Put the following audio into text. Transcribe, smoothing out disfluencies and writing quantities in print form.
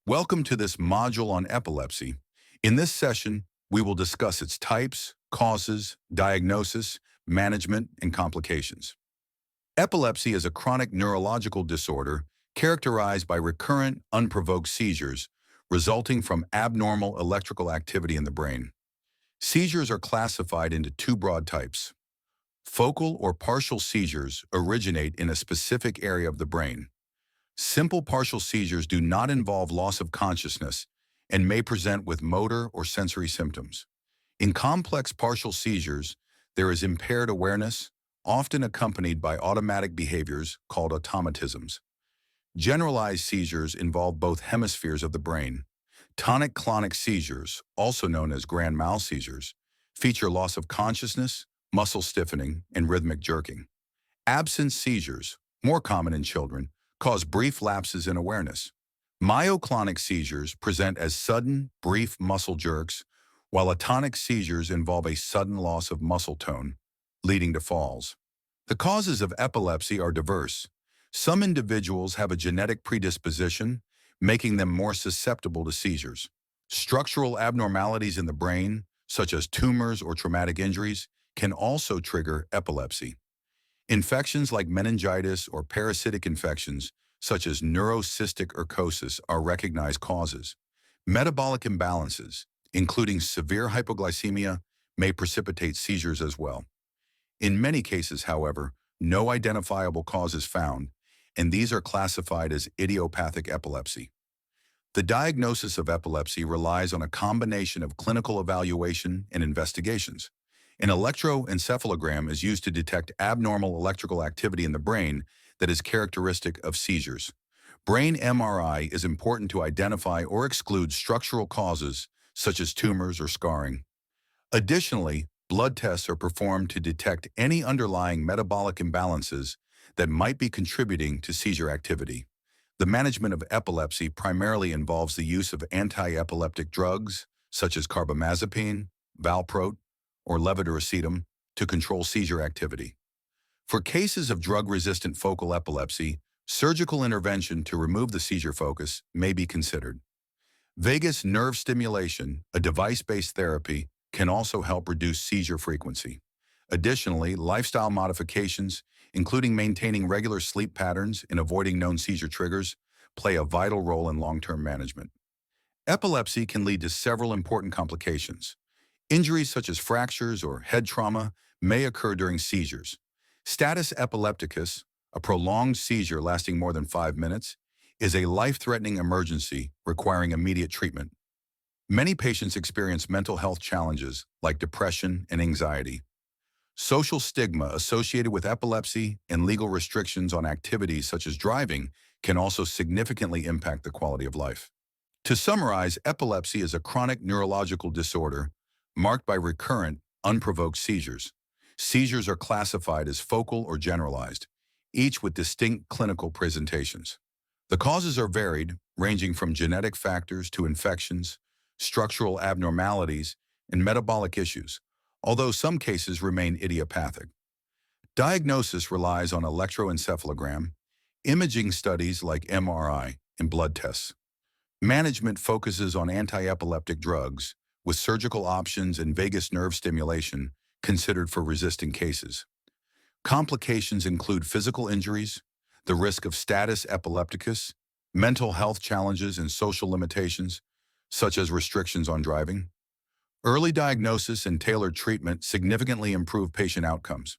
Welcome to this module on epilepsy. In this session, we will discuss its types, causes, diagnosis, management, and complications. Epilepsy is a chronic neurological disorder characterized by recurrent, unprovoked seizures resulting from abnormal electrical activity in the brain. Seizures are classified into two broad types. Focal or partial seizures originate in a specific area of the brain. Simple partial seizures do not involve loss of consciousness and may present with motor or sensory symptoms. In complex partial seizures, there is impaired awareness, often accompanied by automatic behaviors called automatisms. Generalized seizures involve both hemispheres of the brain. Tonic-clonic seizures, also known as grand mal seizures, feature loss of consciousness, muscle stiffening, and rhythmic jerking. Absence seizures, more common in children, cause brief lapses in awareness. Myoclonic seizures present as sudden, brief muscle jerks, while atonic seizures involve a sudden loss of muscle tone, leading to falls. The causes of epilepsy are diverse. Some individuals have a genetic predisposition, making them more susceptible to seizures. Structural abnormalities in the brain, such as tumors or traumatic injuries, can also trigger epilepsy. Infections like meningitis or parasitic infections, such as neurocystic urcosis, are recognized causes. Metabolic imbalances, including severe hypoglycemia, may precipitate seizures as well. In many cases, however, no identifiable cause is found, and these are classified as idiopathic epilepsy. The diagnosis of epilepsy relies on a combination of clinical evaluation and investigations. An electroencephalogram is used to detect abnormal electrical activity in the brain that is characteristic of seizures. Brain MRI is important to identify or exclude structural causes such as tumors or scarring. Additionally, blood tests are performed to detect any underlying metabolic imbalances that might be contributing to seizure activity. The management of epilepsy primarily involves the use of anti-epileptic drugs such as carbamazepine, valproate, or levetiracetam to control seizure activity. For cases of drug-resistant focal epilepsy, surgical intervention to remove the seizure focus may be considered. Vagus nerve stimulation, a device-based therapy, can also help reduce seizure frequency. Additionally, lifestyle modifications, including maintaining regular sleep patterns and avoiding known seizure triggers, play a vital role in long-term management. Epilepsy can lead to several important complications. Injuries such as fractures or head trauma may occur during seizures. Status epilepticus, a prolonged seizure lasting more than 5 minutes, is a life-threatening emergency requiring immediate treatment. Many patients experience mental health challenges like depression and anxiety. Social stigma associated with epilepsy and legal restrictions on activities such as driving can also significantly impact the quality of life. To summarize, epilepsy is a chronic neurological disorder marked by recurrent, unprovoked seizures. Seizures are classified as focal or generalized, each with distinct clinical presentations. The causes are varied, ranging from genetic factors to infections, structural abnormalities, and metabolic issues, although some cases remain idiopathic. Diagnosis relies on electroencephalogram, imaging studies like MRI, and blood tests. Management focuses on anti-epileptic drugs, with surgical options and vagus nerve stimulation considered for resistant cases. Complications include physical injuries, the risk of status epilepticus, mental health challenges, and social limitations, such as restrictions on driving. Early diagnosis and tailored treatment significantly improve patient outcomes.